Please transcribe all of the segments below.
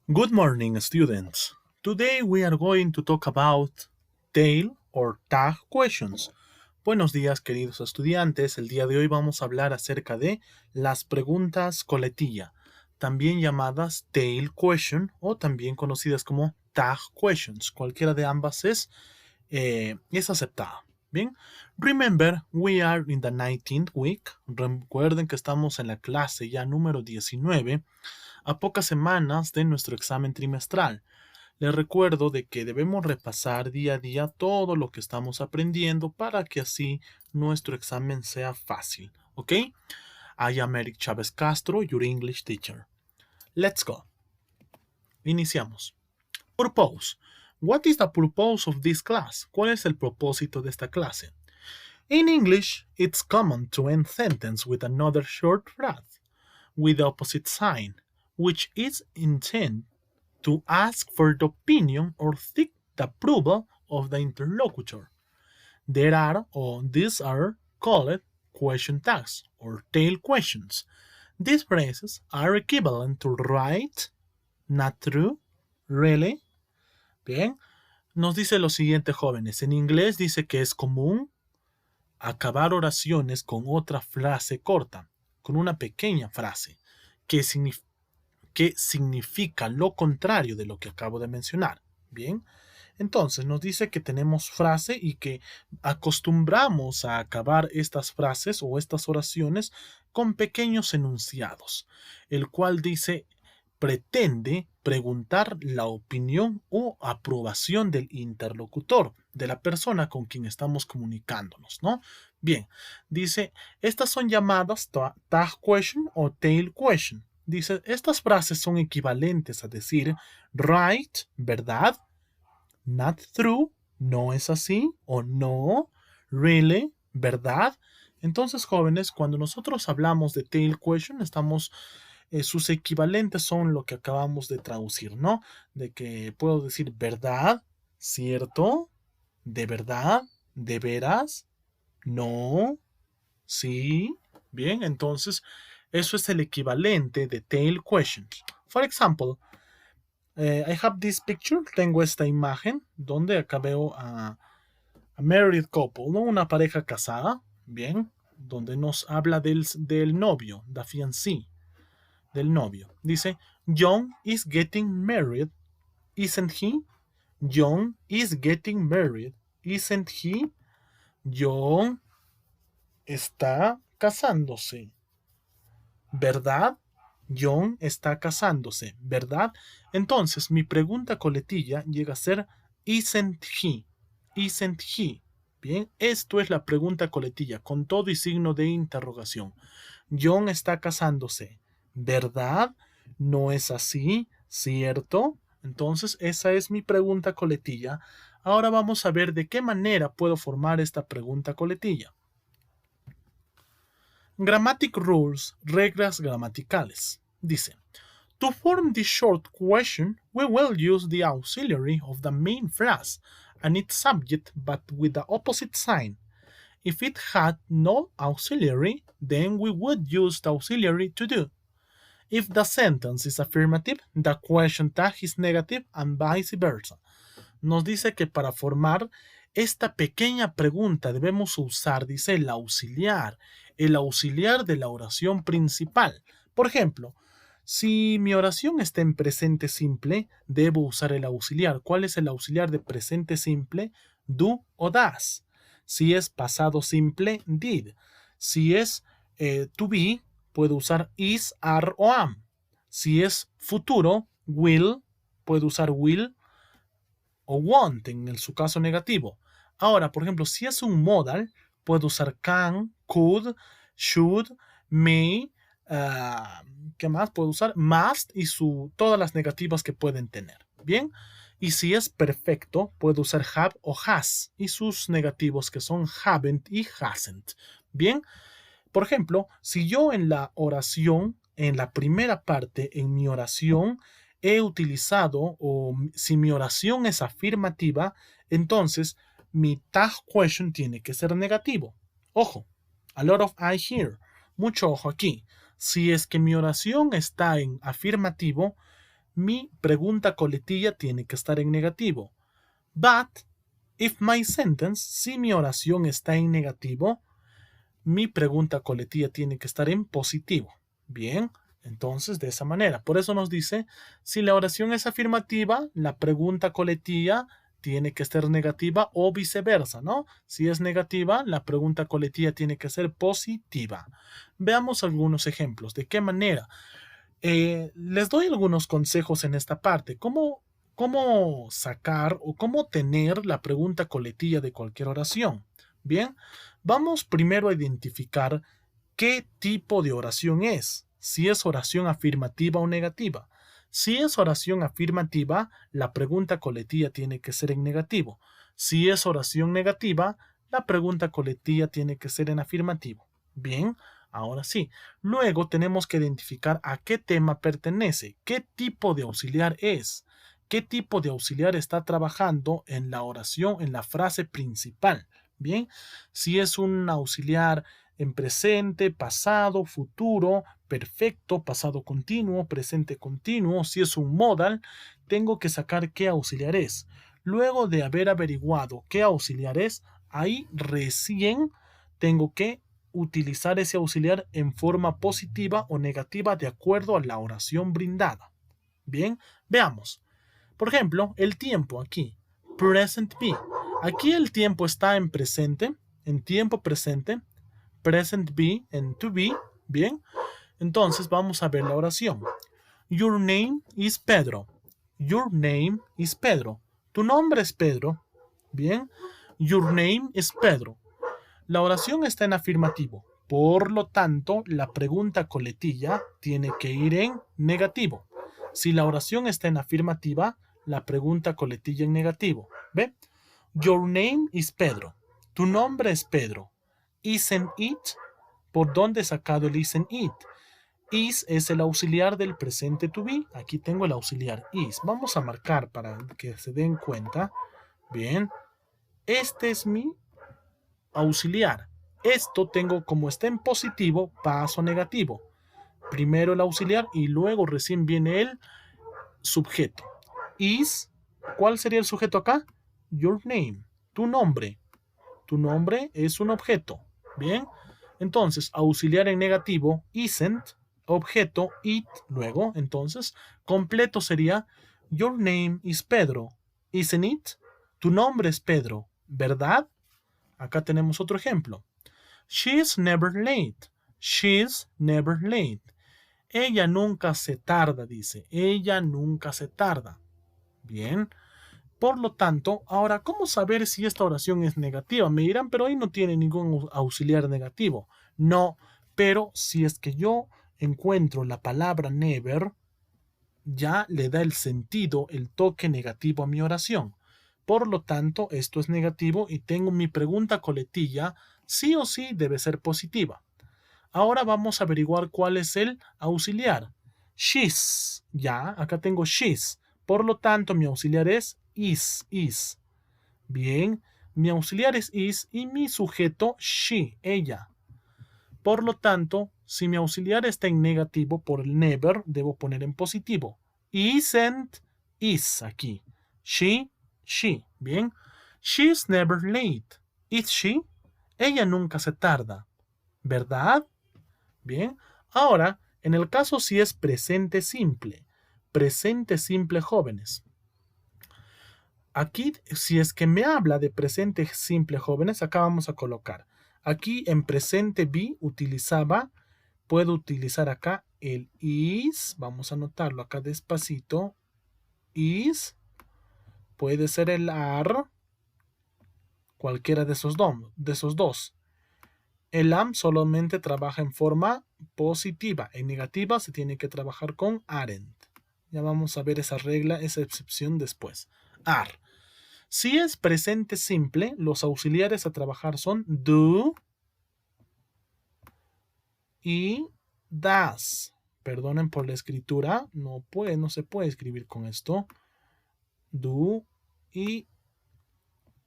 Good morning, students. Today we are going to talk about tail or tag questions. Buenos días, queridos estudiantes. El día de hoy vamos a hablar acerca de las preguntas coletilla, también llamadas tail question o también conocidas como tag questions. Cualquiera de ambas es aceptada. Bien, remember, we are in the 19th week. Recuerden que estamos en la clase ya número 19, a pocas semanas de nuestro examen trimestral. Les recuerdo de que debemos repasar día a día todo lo que estamos aprendiendo para que así nuestro examen sea fácil. ¿Ok? I am Eric Chávez Castro, your English teacher. Let's go. Iniciamos. Purpose. What is the purpose of this class? ¿Cuál es el propósito de esta clase? In English, it's common to end sentence with another short phrase with the opposite sign, which is intended to ask for the opinion or seek the approval of the interlocutor. These are called question tags or tail questions. These phrases are equivalent to right, not true, really. Bien, nos dice lo siguiente, jóvenes. En inglés dice que es común acabar oraciones con otra frase corta, con una pequeña frase, que significa lo contrario de lo que acabo de mencionar. Bien, entonces nos dice que tenemos frase y que acostumbramos a acabar estas frases o estas oraciones con pequeños enunciados, el cual pretende preguntar la opinión o aprobación del interlocutor, de la persona con quien estamos comunicándonos, ¿no? Bien, dice, estas son llamadas tag question o tail question. Dice, estas frases son equivalentes a decir right, verdad, not true, no es así, o no, really, verdad. Entonces, jóvenes, cuando nosotros hablamos de tail question, sus equivalentes son lo que acabamos de traducir, ¿no? De que puedo decir verdad, cierto, de verdad, de veras, no, sí. Bien, entonces eso es el equivalente de tail questions. For example, I have this picture, tengo esta imagen donde acá veo a married couple, ¿no? Una pareja casada, bien, donde nos habla del novio, the fiancé, del novio. Dice, John is getting married, isn't he? John is getting married, isn't he? John está casándose, ¿verdad? John está casándose, ¿verdad? Entonces, mi pregunta coletilla llega a ser isn't he? Isn't he? Bien, esto es la pregunta coletilla, con todo y signo de interrogación. John está casándose, ¿verdad? ¿No es así? ¿Cierto? Entonces, esa es mi pregunta coletilla. Ahora vamos a ver de qué manera puedo formar esta pregunta coletilla. Grammatic rules, reglas gramaticales. Dice, to form this short question, we will use the auxiliary of the main phrase and its subject but with the opposite sign. If it had no auxiliary, then we would use the auxiliary to do. If the sentence is affirmative, the question tag is negative and vice versa. Nos dice que para formar esta pequeña pregunta debemos usar, dice, el auxiliar de la oración principal. Por ejemplo, si mi oración está en presente simple, debo usar el auxiliar. ¿Cuál es el auxiliar de presente simple? Do o does. Si es pasado simple, did. Si es to be, puedo usar is, are o am. Si es futuro, will, puedo usar will o won't en su caso negativo. Ahora, por ejemplo, si es un modal, puedo usar can, could, should, may, ¿qué más? Puedo usar must y todas las negativas que pueden tener. Bien. Y si es perfecto, puedo usar have o has y sus negativos que son haven't y hasn't. Bien. Por ejemplo, si yo en la oración, en la primera parte, en mi oración, he utilizado, o si mi oración es afirmativa, entonces mi tag question tiene que ser negativo. Ojo, a lot of eye here. Mucho ojo aquí. Si es que mi oración está en afirmativo, mi pregunta coletilla tiene que estar en negativo. But, if my sentence, si mi oración está en negativo, mi pregunta coletilla tiene que estar en positivo. Bien, entonces de esa manera. Por eso nos dice, si la oración es afirmativa, la pregunta coletilla tiene que ser negativa o viceversa, ¿no? Si es negativa, la pregunta coletilla tiene que ser positiva. Veamos algunos ejemplos. ¿De qué manera? Les doy algunos consejos en esta parte. ¿Cómo sacar o cómo tener la pregunta coletilla de cualquier oración? Bien, vamos primero a identificar qué tipo de oración es, si es oración afirmativa o negativa. Si es oración afirmativa, la pregunta coletilla tiene que ser en negativo. Si es oración negativa, la pregunta coletilla tiene que ser en afirmativo. Bien, ahora sí. Luego tenemos que identificar a qué tema pertenece, qué tipo de auxiliar es, qué tipo de auxiliar está trabajando en la oración, en la frase principal. Bien, si es un auxiliar en presente, pasado, futuro, perfecto, pasado continuo, presente continuo. Si es un modal, tengo que sacar qué auxiliar es. Luego de haber averiguado qué auxiliar es, ahí recién tengo que utilizar ese auxiliar en forma positiva o negativa de acuerdo a la oración brindada. Bien, veamos. Por ejemplo, el tiempo aquí, present be. Aquí el tiempo está en presente, en tiempo presente, present be en to be, bien. Entonces vamos a ver la oración. Your name is Pedro. Your name is Pedro. Tu nombre es Pedro, bien. Your name is Pedro. La oración está en afirmativo. Por lo tanto, la pregunta coletilla tiene que ir en negativo. Si la oración está en afirmativa, la pregunta coletilla en negativo. ¿Ve? Your name is Pedro. Tu nombre es Pedro. Isn't it? ¿Por dónde he sacado el isn't it? Is es el auxiliar del presente to be. Aquí tengo el auxiliar is. Vamos a marcar para que se den cuenta. Bien. Este es mi auxiliar. Esto tengo, como está en positivo, paso negativo. Primero el auxiliar y luego recién viene el sujeto. Is, ¿cuál sería el sujeto acá? Your name, tu nombre. Tu nombre es un objeto. Bien, entonces auxiliar en negativo, isn't, objeto, it, luego, entonces, completo sería Your name is Pedro. Isn't it? Tu nombre es Pedro, ¿verdad? Acá tenemos otro ejemplo. She's never late. She's never late. Ella nunca se tarda, dice. Ella nunca se tarda. Bien. Por lo tanto, ahora, ¿cómo saber si esta oración es negativa? Me dirán, pero ahí no tiene ningún auxiliar negativo. No, pero si es que yo encuentro la palabra never, ya le da el sentido, el toque negativo a mi oración. Por lo tanto, esto es negativo y tengo mi pregunta coletilla, sí o sí debe ser positiva. Ahora vamos a averiguar cuál es el auxiliar. She's, ya, acá tengo she's. Por lo tanto, mi auxiliar es is. Bien, mi auxiliar es is y mi sujeto she, ella. Por lo tanto, si mi auxiliar está en negativo por el never, debo poner en positivo. Isn't, is aquí. She. Bien. She's never late. Is she? Ella nunca se tarda. ¿Verdad? Bien. Ahora, en el caso si es presente simple. Presente simple, jóvenes. Aquí, si es que me habla de presente simple, jóvenes, acá vamos a colocar. Aquí en presente be puedo utilizar acá el is. Vamos a anotarlo acá despacito. Is. Puede ser el are. Cualquiera de esos dos. El am solamente trabaja en forma positiva. En negativa se tiene que trabajar con aren't. Ya vamos a ver esa regla, esa excepción después. Are. Si es presente simple, los auxiliares a trabajar son do y does. Perdonen por la escritura, no se puede escribir con esto. Do y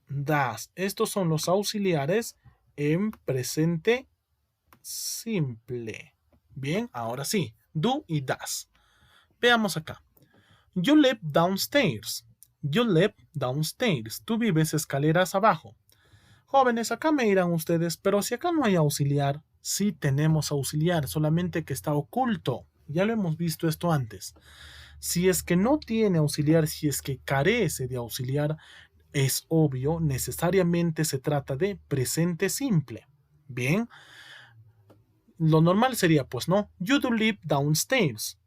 does. Estos son los auxiliares en presente simple. Bien, ahora sí, do y does. Veamos acá. You live downstairs. You live downstairs. Tú vives escaleras abajo. Jóvenes, acá me dirán ustedes, pero si acá no hay auxiliar, sí tenemos auxiliar, solamente que está oculto. Ya lo hemos visto esto antes. Si es que no tiene auxiliar, si es que carece de auxiliar, es obvio, necesariamente se trata de presente simple. Bien, lo normal sería, pues no, you do live downstairs.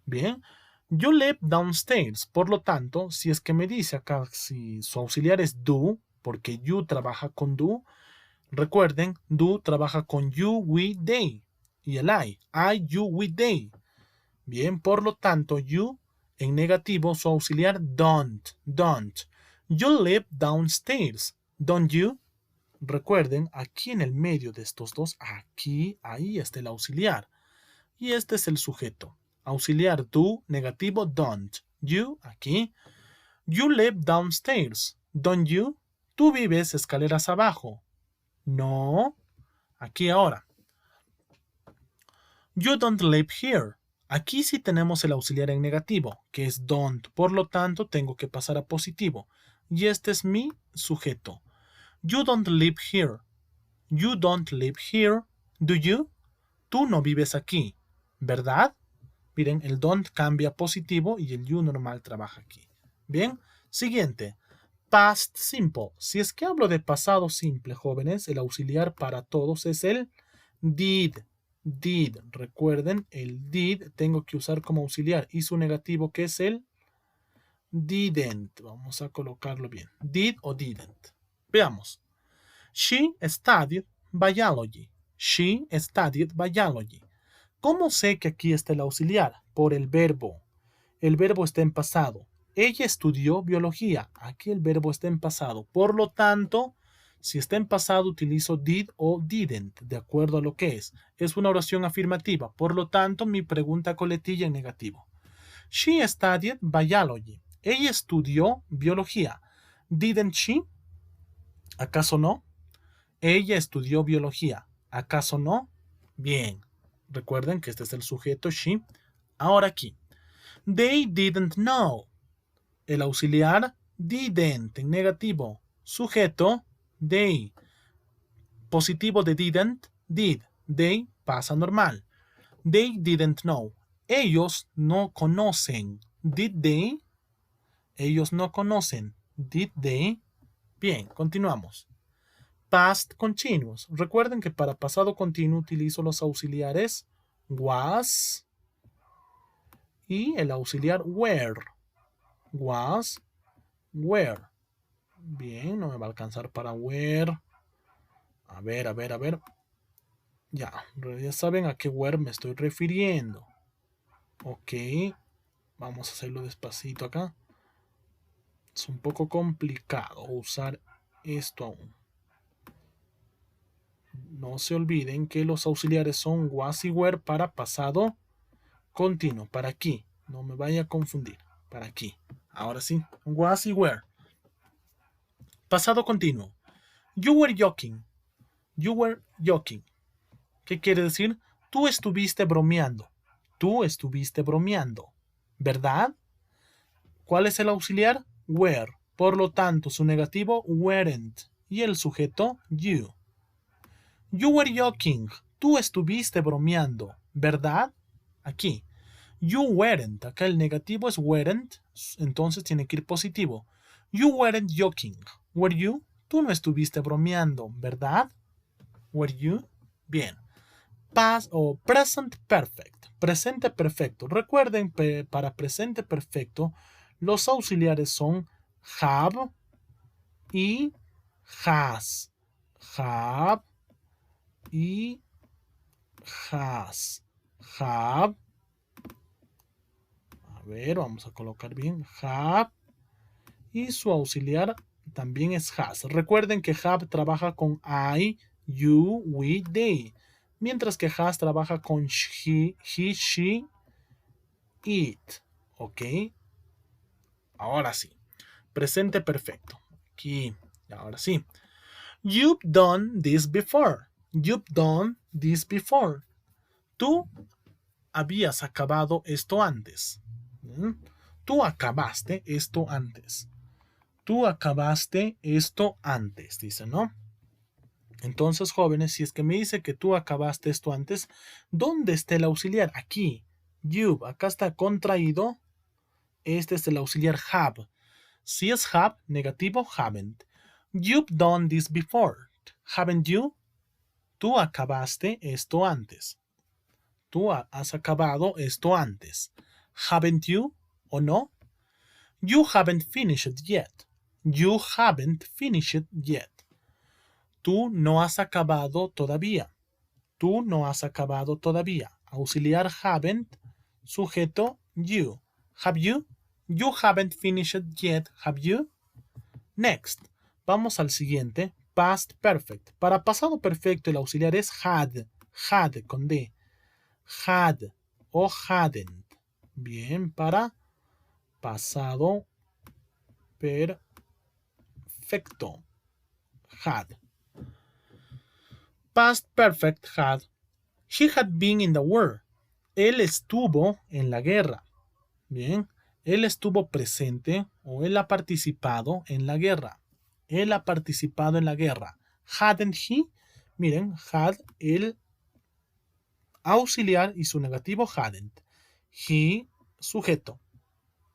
Bien, you live downstairs. Por lo tanto, si es que me dice acá si su auxiliar es do, porque you trabaja con do, recuerden, do trabaja con you, we, they. Y el I, you, we, they. Bien, por lo tanto, you en negativo, su auxiliar don't. You live downstairs, don't you? Recuerden, aquí en el medio de estos dos, aquí, ahí está el auxiliar. Y este es el sujeto. Auxiliar do, negativo don't. You, aquí. You live downstairs, don't you? Tú vives escaleras abajo. No. Aquí ahora. You don't live here. Aquí sí tenemos el auxiliar en negativo, que es don't. Por lo tanto, tengo que pasar a positivo. Y este es mi sujeto. You don't live here. You don't live here. Do you? Tú no vives aquí, ¿verdad? Miren, el don't cambia a positivo y el you normal trabaja aquí. Bien, siguiente. Past simple. Si es que hablo de pasado simple, jóvenes, el auxiliar para todos es el did. Recuerden, el did tengo que usar como auxiliar y su negativo que es el didn't. Vamos a colocarlo bien. Did o didn't. Veamos. She studied biology. She studied biology. ¿Cómo sé que aquí está el auxiliar? Por el verbo. El verbo está en pasado. Ella estudió biología. Aquí el verbo está en pasado. Por lo tanto, si está en pasado utilizo did o didn't, de acuerdo a lo que es. Es una oración afirmativa. Por lo tanto, mi pregunta coletilla en negativo. She studied biology. Ella estudió biología. Didn't she? ¿Acaso no? Ella estudió biología. ¿Acaso no? Bien. Recuerden que este es el sujeto she. Ahora aquí. They didn't know. El auxiliar didn't en negativo. Sujeto they. Positivo de didn't, did. They pasa normal. They didn't know. Ellos no conocen. Did they? Ellos no conocen. Did they? Bien, continuamos. Past continuous. Recuerden que para pasado continuo utilizo los auxiliares was y el auxiliar were. Was, were. Bien, no me va a alcanzar para were. A ver. Ya saben a qué were me estoy refiriendo. Ok. Vamos a hacerlo despacito acá. Es un poco complicado usar esto aún. No se olviden que los auxiliares son was y were para pasado continuo. Para aquí. No me vaya a confundir. Para aquí. Ahora sí. Was y were. Pasado continuo. You were joking. You were joking. ¿Qué quiere decir? Tú estuviste bromeando. Tú estuviste bromeando. ¿Verdad? ¿Cuál es el auxiliar? Were. Por lo tanto, su negativo, weren't. Y el sujeto, you. You were joking. Tú estuviste bromeando. ¿Verdad? Aquí. You weren't. Acá el negativo es weren't. Entonces tiene que ir positivo. You weren't joking. Were you? Tú no estuviste bromeando. ¿Verdad? Were you? Bien. Past o present perfect. Presente perfecto. Recuerden, para presente perfecto, los auxiliares son have y has. Have y has. Have. A ver, vamos a colocar bien. Have. Y su auxiliar también es has. Recuerden que have trabaja con I, you, we, they. Mientras que has trabaja con he, she, it. ¿Ok? Ahora sí. Presente perfecto. Aquí. Ahora sí. You've done this before. You've done this before. Tú habías acabado esto antes. tú acabaste esto antes. Tú acabaste esto antes, dice, ¿no? Entonces, jóvenes, si es que me dice que tú acabaste esto antes, ¿dónde está el auxiliar? Aquí. You. Acá está contraído. Este es el auxiliar have. Si es have, negativo, haven't. You've done this before. Haven't you? Tú acabaste esto antes. Tú has acabado esto antes. Haven't you? ¿O no? You haven't finished yet. You haven't finished yet. Tú no has acabado todavía. Tú no has acabado todavía. Auxiliar haven't. Sujeto you. Have you? You haven't finished yet, have you? Next. Vamos al siguiente. Past perfect. Para pasado perfecto el auxiliar es had. Had con D. Had o hadn't. Bien, para pasado perfecto. Had. Past perfect had. He had been in the war. Él estuvo en la guerra. Bien, él estuvo presente o él ha participado en la guerra. Él ha participado en la guerra. Hadn't he? Miren, had el auxiliar y su negativo hadn't. He, sujeto.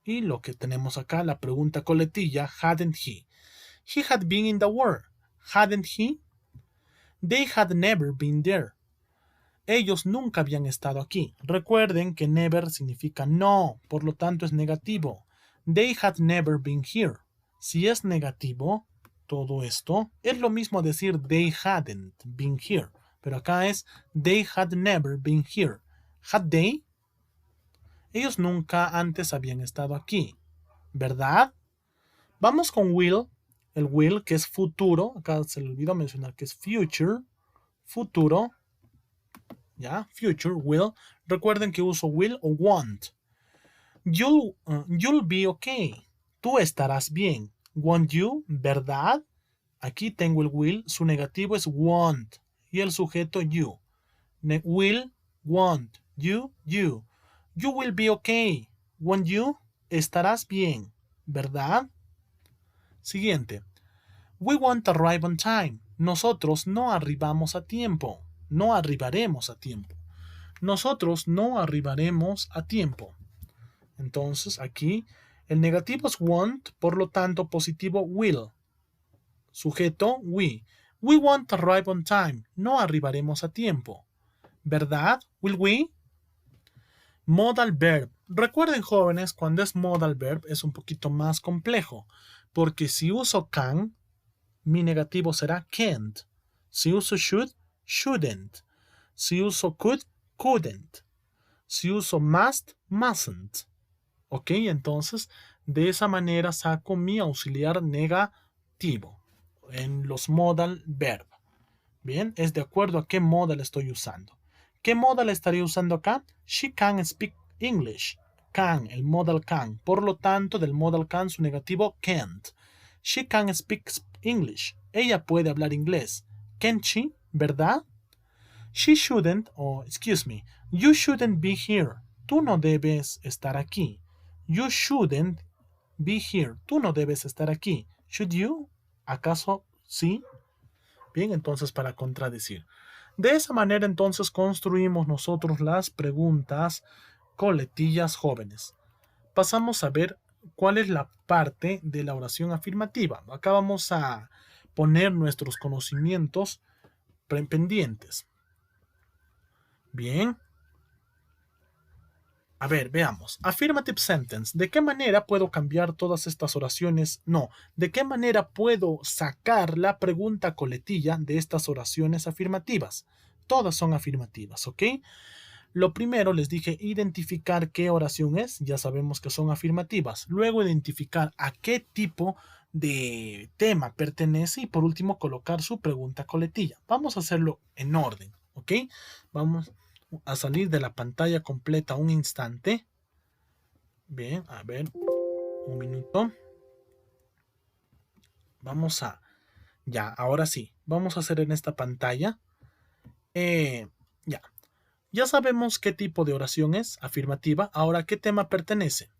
Y lo que tenemos acá, la pregunta coletilla, hadn't he? He had been in the war. Hadn't he? They had never been there. Ellos nunca habían estado aquí. Recuerden que never significa no, por lo tanto es negativo. They had never been here. Si es negativo, todo esto es lo mismo decir they hadn't been here. Pero acá es they had never been here. Had they? Ellos nunca antes habían estado aquí. ¿Verdad? Vamos con will. El will, que es futuro. Acá se le olvidó mencionar que es future. Futuro. ¿Ya? Future, will. Recuerden que uso will o want. You'll be okay. Tú estarás bien. Want you, ¿verdad? Aquí tengo el will. Su negativo es want. Y el sujeto you. Will, want, you. You will be okay. Want you, estarás bien. ¿Verdad? Siguiente. We won't arrive on time. Nosotros no arribamos a tiempo. No arribaremos a tiempo. Nosotros no arribaremos a tiempo. Entonces aquí el negativo es won't, por lo tanto positivo will. Sujeto we. We won't arrive on time. No arribaremos a tiempo. ¿Verdad? Will we? Modal verb. Recuerden, jóvenes, cuando es modal verb es un poquito más complejo, porque si uso can, mi negativo será can't. Si uso should, shouldn't. Si uso could, couldn't. Si uso must, mustn't. ¿Ok? Entonces, de esa manera saco mi auxiliar negativo en los modal verb. Bien, es de acuerdo a qué modal estoy usando. ¿Qué modal estaría usando acá? She can speak English. Can, el modal can. Por lo tanto, del modal can su negativo can't. She can speak English. Ella puede hablar inglés. Can't she? ¿Verdad? She shouldn't, excuse me, you shouldn't be here. Tú no debes estar aquí. You shouldn't be here. Tú no debes estar aquí. Should you? ¿Acaso sí? Bien, entonces para contradecir. De esa manera entonces construimos nosotros las preguntas coletillas jóvenes. Pasamos a ver cuál es la parte de la oración afirmativa. Acá vamos a poner nuestros conocimientos pendientes. Bien. A ver, veamos. Affirmative sentence. ¿De qué manera puedo cambiar todas estas oraciones? No. ¿De qué manera puedo sacar la pregunta coletilla de estas oraciones afirmativas? Todas son afirmativas, ¿ok? Lo primero les dije identificar qué oración es. Ya sabemos que son afirmativas. Luego identificar a qué tipo de tema pertenece y por último colocar su pregunta coletilla. Vamos a hacerlo en orden, ¿ok? Vamos a salir de la pantalla completa un instante. Bien, a ver, un minuto. Vamos a, ya, ahora sí, vamos a hacer en esta pantalla. Ya sabemos qué tipo de oración es, afirmativa. Ahora, ¿qué tema pertenece?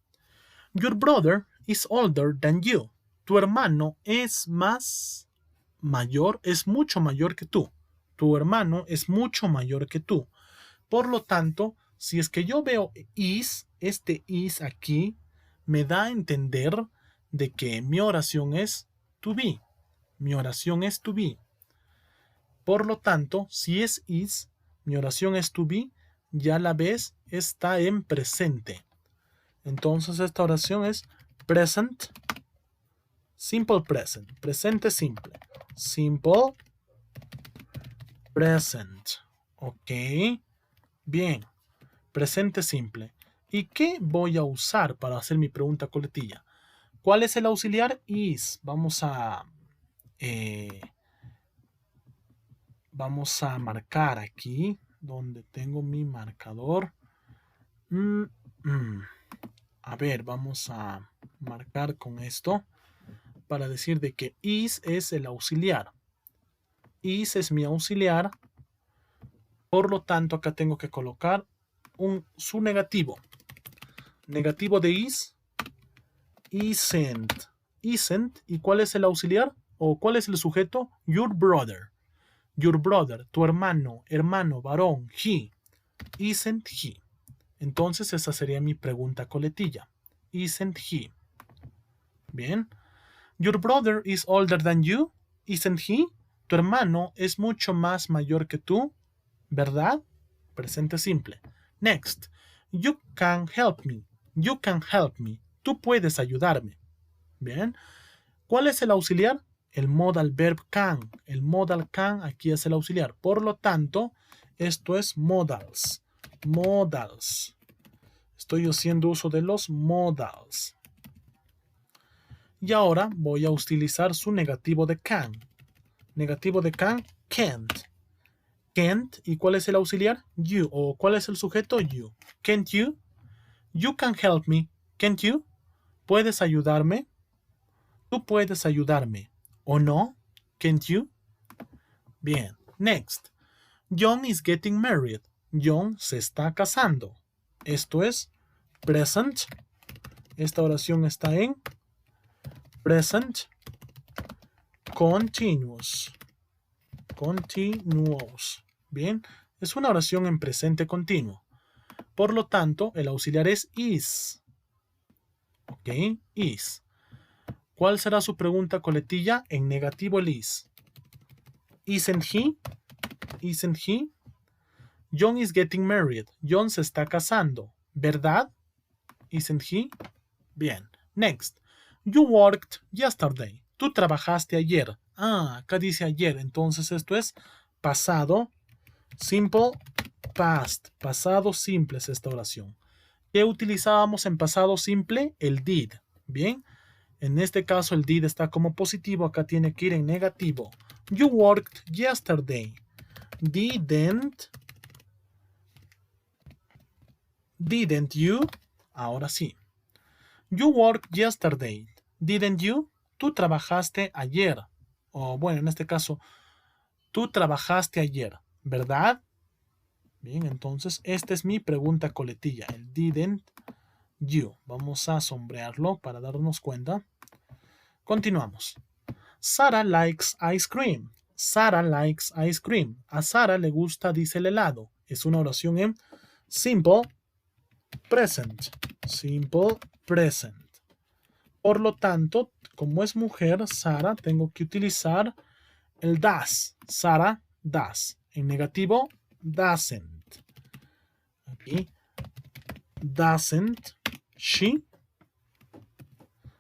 Your brother is older than you. Tu hermano es mayor, es mucho mayor que tú. Tu hermano es mucho mayor que tú. Por lo tanto, si es que yo veo is, este is aquí, me da a entender de que mi oración es to be. Mi oración es to be. Por lo tanto, si es is, mi oración es to be, ya la ves, está en presente. Entonces esta oración es present, simple present, presente simple. Simple present. Ok. Bien. Presente simple. ¿Y qué voy a usar para hacer mi pregunta coletilla? ¿Cuál es el auxiliar? Is. Vamos a marcar aquí donde tengo mi marcador. A ver, vamos a marcar con esto para decir de que is es el auxiliar. Is es mi auxiliar. Por lo tanto, acá tengo que colocar su negativo. Negativo de is. Isn't. Isn't. ¿Y cuál es el auxiliar? ¿O cuál es el sujeto? Your brother. Your brother, tu hermano, varón, he. Isn't he. Entonces esa sería mi pregunta coletilla. Isn't he. Bien. Your brother is older than you. Isn't he? Tu hermano es mucho más mayor que tú. ¿Verdad? Presente simple. Next. You can help me. You can help me. Tú puedes ayudarme. Bien. ¿Cuál es el auxiliar? El modal verb can. El modal can aquí es el auxiliar. Por lo tanto, esto es modals. Modals. Estoy haciendo uso de los modals. Y ahora voy a utilizar su negativo de can. Negativo de can, can't. Can't. ¿Y cuál es el auxiliar? You. ¿O cuál es el sujeto? You. Can't you? You can help me. Can't you? ¿Puedes ayudarme? Tú puedes ayudarme. ¿O no? Can't you? Bien. Next. John is getting married. John se está casando. Esto es present. Esta oración está en present continuous. Continuous. Bien. Es una oración en presente continuo. Por lo tanto, el auxiliar es is. Ok. Is. ¿Cuál será su pregunta coletilla? En negativo el is. Isn't he? Isn't he? John is getting married. John se está casando. ¿Verdad? Isn't he? Bien. Next. You worked yesterday. Tú trabajaste ayer. Ah, acá dice ayer. Entonces esto es pasado. Simple past. Pasado simple es esta oración. ¿Qué utilizábamos en pasado simple? El did. Bien. En este caso el did está como positivo. Acá tiene que ir en negativo. You worked yesterday. Didn't you? Ahora sí. You worked yesterday. Didn't you? Tú trabajaste ayer. O bueno, en este caso, tú trabajaste ayer, ¿verdad? Bien, entonces esta es mi pregunta coletilla. El didn't you. Vamos a sombrearlo para darnos cuenta. Continuamos. Sarah likes ice cream. Sarah likes ice cream. A Sarah le gusta, dice el helado. Es una oración en simple present. Simple present. Por lo tanto, como es mujer, Sarah, tengo que utilizar el does. Sarah does. En negativo, doesn't. Aquí. Doesn't she?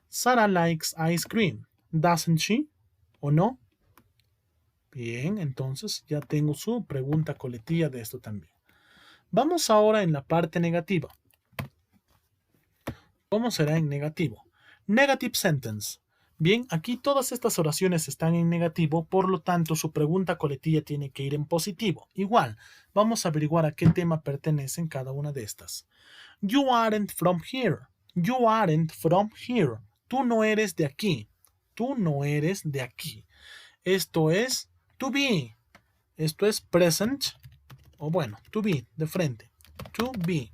Sarah likes ice cream. Doesn't she? ¿O no? Bien, entonces ya tengo su pregunta coletilla de esto también. Vamos ahora en la parte negativa. ¿Cómo será en negativo? Negative sentence. Bien, aquí todas estas oraciones están en negativo, por lo tanto su pregunta coletilla tiene que ir en positivo. Igual, vamos a averiguar a qué tema pertenecen cada una de estas. You aren't from here. You aren't from here. Tú no eres de aquí. Tú no eres de aquí. Esto es to be. Esto es present. O bueno, to be, de frente. To be.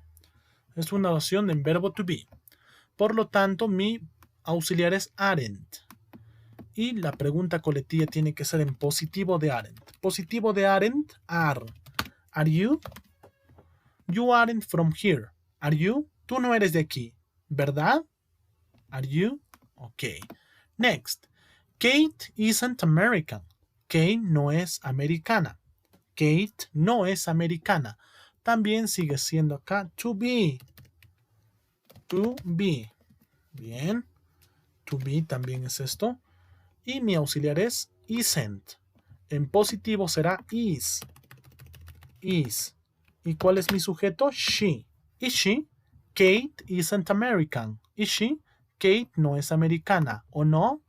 Es una oración en verbo to be. Por lo tanto, mi auxiliar es aren't. Y la pregunta coletilla tiene que ser en positivo de aren't. Positivo de aren't, are. Are you? You aren't from here. Are you? Tú no eres de aquí, ¿verdad? Are you? Ok. Next. Kate isn't American. Kate no es americana. Kate no es americana. También sigue siendo acá to be. To be. Bien. To be también es esto. Y mi auxiliar es isn't. En positivo será is. Is. ¿Y cuál es mi sujeto? She. Is she? Kate isn't American. Is she? Kate no es americana. ¿O no?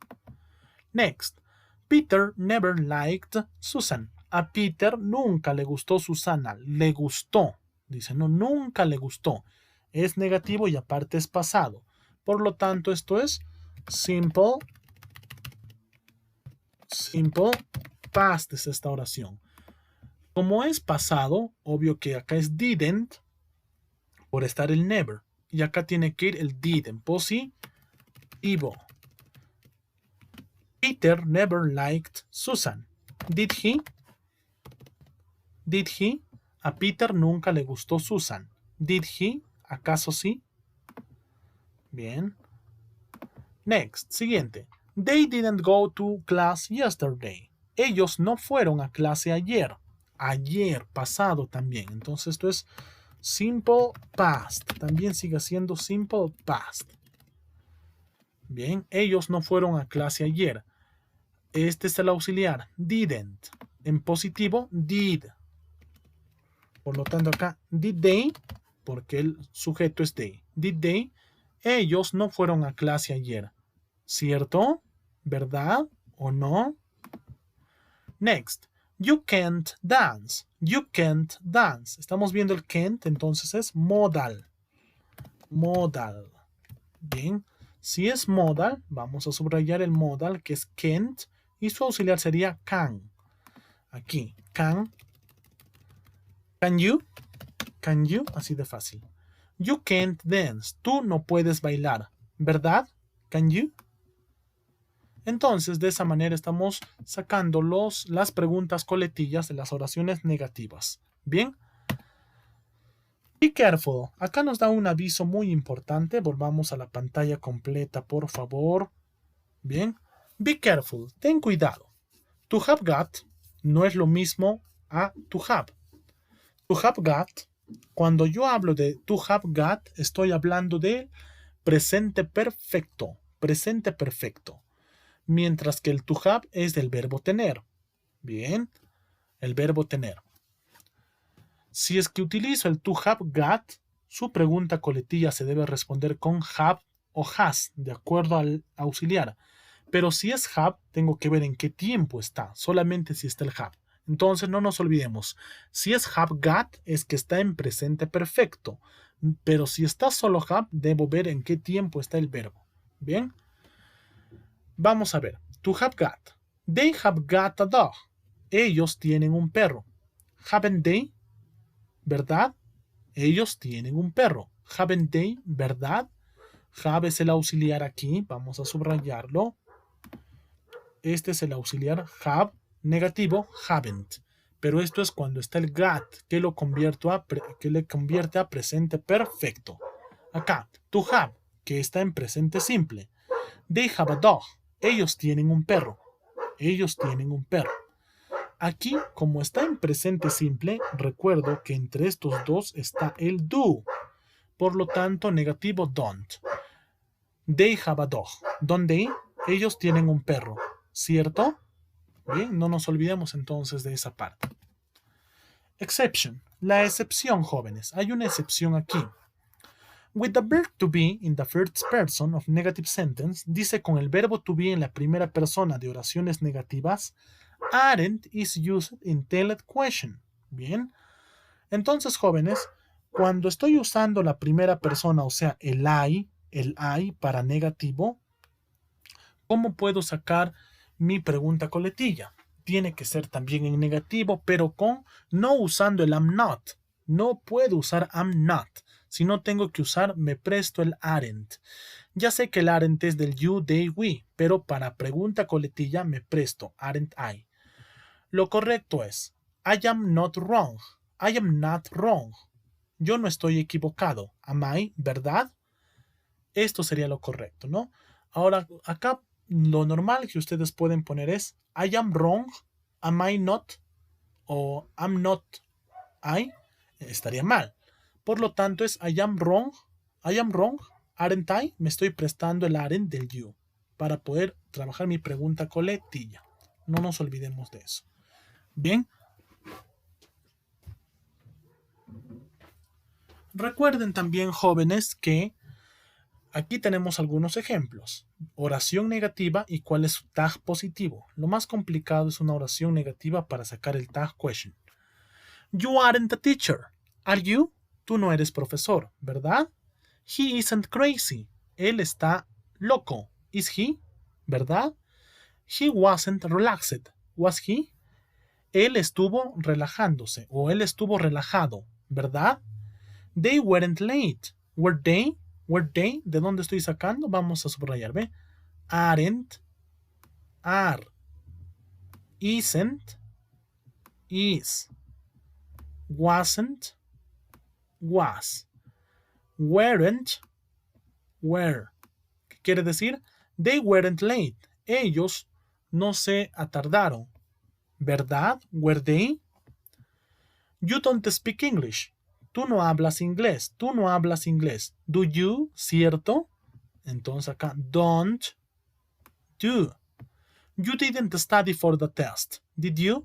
Next. Peter never liked Susan. A Peter nunca le gustó Susana. Le gustó. Dice, no, nunca le gustó. Es negativo y aparte es pasado. Por lo tanto, esto es simple past es esta oración. Como es pasado, obvio que acá es didn't por estar el never. Y acá tiene que ir el did en positivo. Peter never liked Susan. Did he? Did he? A Peter nunca le gustó Susan. Did he? ¿Acaso sí? Bien. Next, siguiente. They didn't go to class yesterday. Ellos no fueron a clase ayer. Ayer, pasado también. Entonces esto es simple past. También sigue siendo simple past. Bien, ellos no fueron a clase ayer. Este es el auxiliar. Didn't. En positivo, did. Por lo tanto acá, did they, porque el sujeto es they. Did they? Ellos no fueron a clase ayer. ¿Cierto? ¿Verdad? ¿O no? Next. You can't dance. You can't dance. Estamos viendo el can't, entonces es modal. Modal. Bien. Si es modal, vamos a subrayar el modal, que es can't, y su auxiliar sería can. Aquí, can. Can you? Can you? Así de fácil. You can't dance. Tú no puedes bailar. ¿Verdad? Can you? Entonces, de esa manera estamos sacando las preguntas coletillas de las oraciones negativas. Bien. Be careful. Acá nos da un aviso muy importante. Volvamos a la pantalla completa, por favor. Bien. Be careful. Ten cuidado. To have got no es lo mismo a to have. To have got, cuando yo hablo de to have got, estoy hablando de presente perfecto. Presente perfecto. Mientras que el to have es del verbo tener. Bien, el verbo tener. Si es que utilizo el to have got, su pregunta coletilla se debe responder con have o has, de acuerdo al auxiliar. Pero si es have, tengo que ver en qué tiempo está, solamente si está el have. Entonces no nos olvidemos, si es have got, es que está en presente perfecto. Pero si está solo have, debo ver en qué tiempo está el verbo. Bien. Vamos a ver. To have got. They have got a dog. Ellos tienen un perro. Haven't they? ¿Verdad? Ellos tienen un perro. Haven't they? ¿Verdad? Have es el auxiliar aquí. Vamos a subrayarlo. Este es el auxiliar have. Negativo, haven't. Pero esto es cuando está el got, que le convierte a presente perfecto. Acá, to have, que está en presente simple. They have a dog. Ellos tienen un perro. Ellos tienen un perro. Aquí, como está en presente simple, recuerdo que entre estos dos está el do. Por lo tanto, negativo, don't. They have a dog. ¿Dónde? Ellos tienen un perro. ¿Cierto? Bien, no nos olvidemos entonces de esa parte. Exception. La excepción, jóvenes. Hay una excepción aquí. With the verb to be in the first person of negative sentence, dice con el verbo to be en la primera persona de oraciones negativas, aren't is used in teled question. Bien. Entonces, jóvenes, cuando estoy usando la primera persona, o sea, el I para negativo, ¿cómo puedo sacar mi pregunta coletilla? Tiene que ser también en negativo, pero no usando el am not. No puedo usar am not. Si no tengo que usar, me presto el aren't. Ya sé que el aren't es del you, they, we, pero para pregunta coletilla me presto aren't I. Lo correcto es I am not wrong. I am not wrong. Yo no estoy equivocado. Am I, ¿verdad? Esto sería lo correcto, ¿no? Ahora, acá lo normal que ustedes pueden poner es I am wrong, am I not, o am not I, estaría mal. Por lo tanto es I am wrong, aren't I, me estoy prestando el aren't del you para poder trabajar mi pregunta coletilla. No nos olvidemos de eso. Bien. Recuerden también, jóvenes, que aquí tenemos algunos ejemplos. Oración negativa y cuál es su tag positivo. Lo más complicado es una oración negativa para sacar el tag question. You aren't a teacher. Are you? Tú no eres profesor, ¿verdad? He isn't crazy. Él está loco. Is he? ¿Verdad? He wasn't relaxed. Was he? Él estuvo relajándose o él estuvo relajado, ¿verdad? They weren't late. Were they? Were they? ¿De dónde estoy sacando? Vamos a subrayar, ¿ve? Aren't, are, isn't, is, wasn't, was, weren't, were. ¿Qué quiere decir? They weren't late. Ellos no se atardaron. ¿Verdad? Were they? You don't speak English. Tú no hablas inglés. Tú no hablas inglés. Do you? ¿Cierto? Entonces acá, don't do. You didn't study for the test. Did you?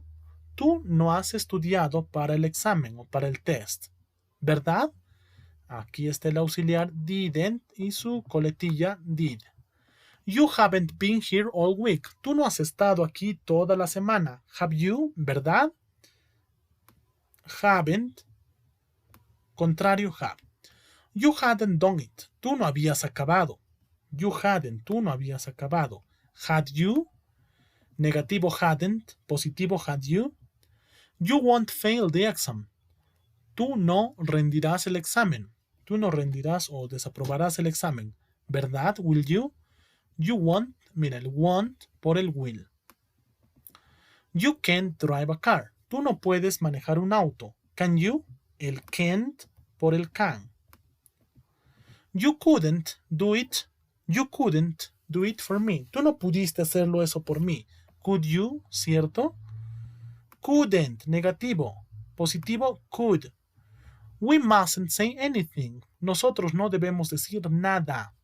Tú no has estudiado para el examen o para el test. ¿Verdad? Aquí está el auxiliar didn't y su coletilla did. You haven't been here all week. Tú no has estado aquí toda la semana. Have you? ¿Verdad? Haven't. Contrario, have. You hadn't done it. Tú no habías acabado. You hadn't. Tú no habías acabado. Had you? Negativo hadn't. Positivo had you. You won't fail the exam. Tú no rendirás el examen. Tú no rendirás o desaprobarás el examen. ¿Verdad? Will you? You won't. Mira, el won't por el will. You can't drive a car. Tú no puedes manejar un auto. Can you? El can't por el can. You couldn't do it. You couldn't do it for me. Tú no pudiste hacerlo eso por mí. Could you? ¿Cierto? Couldn't. Negativo. Positivo. Could. We mustn't say anything. Nosotros no debemos decir nada.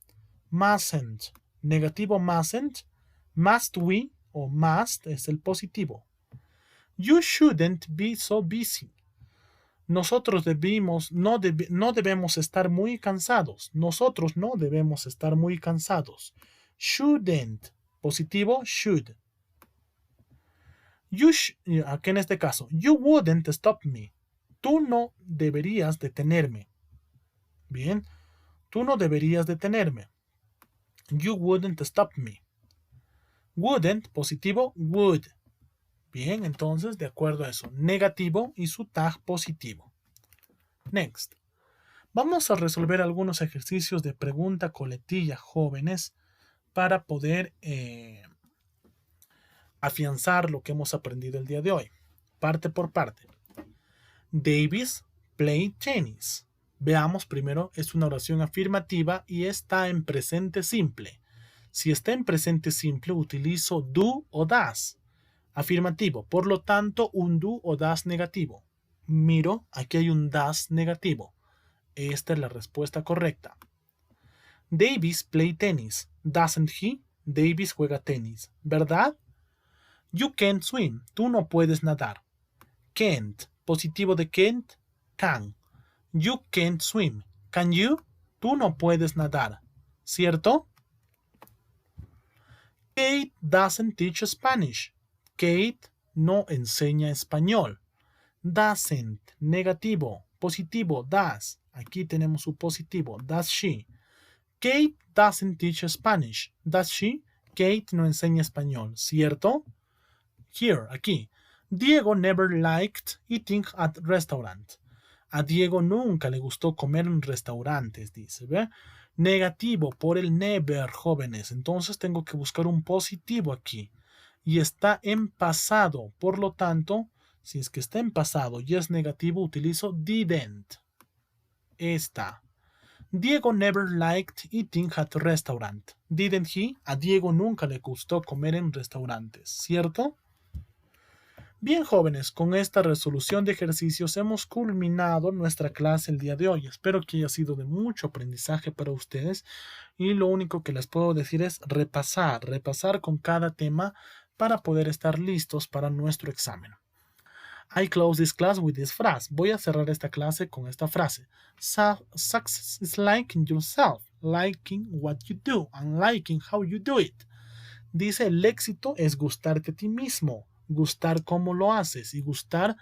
Mustn't. Negativo mustn't. Must we o must es el positivo. You shouldn't be so busy. Nosotros no debemos estar muy cansados. Nosotros no debemos estar muy cansados. Shouldn't. Positivo, should. Aquí en este caso, you wouldn't stop me. Tú no deberías detenerme. Bien, tú no deberías detenerme. You wouldn't stop me. Wouldn't, positivo, would. Bien, entonces, de acuerdo a eso, negativo y su tag positivo. Next. Vamos a resolver algunos ejercicios de pregunta coletilla, jóvenes, para poder afianzar lo que hemos aprendido el día de hoy. Parte por parte. Davis played tennis. Veamos primero, es una oración afirmativa y está en presente simple. Si está en presente simple, utilizo do o does. Afirmativo, por lo tanto, un do o does negativo. Miro, aquí hay un does negativo. Esta es la respuesta correcta. Davis play tennis. Doesn't he? Davis juega tenis. ¿Verdad? You can't swim. Tú no puedes nadar. Can't. Positivo de can't. Can. You can't swim. Can you? Tú no puedes nadar. ¿Cierto? Kate doesn't teach Spanish. Kate no enseña español. Doesn't, negativo. Positivo, does. Aquí tenemos su positivo. Does she? Kate doesn't teach Spanish. Does she? Kate no enseña español. ¿Cierto? Here, aquí. Diego never liked eating at restaurant. A Diego nunca le gustó comer en restaurantes, dice, ¿ve? Negativo por el never, jóvenes. Entonces tengo que buscar un positivo aquí. Y está en pasado. Por lo tanto, si es que está en pasado y es negativo, utilizo didn't. Está. Diego never liked eating at restaurant. Didn't he? A Diego nunca le gustó comer en restaurantes, ¿cierto? Bien, jóvenes, con esta resolución de ejercicios hemos culminado nuestra clase el día de hoy. Espero que haya sido de mucho aprendizaje para ustedes y lo único que les puedo decir es repasar con cada tema para poder estar listos para nuestro examen. I close this class with this phrase. Voy a cerrar esta clase con esta frase. Success is liking yourself, liking what you do, and liking how you do it. Dice, el éxito es gustarte a ti mismo, gustar cómo lo haces y gustar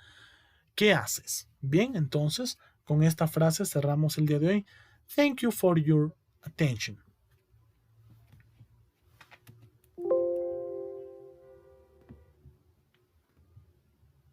qué haces. Bien, entonces, con esta frase cerramos el día de hoy. Thank you for your attention.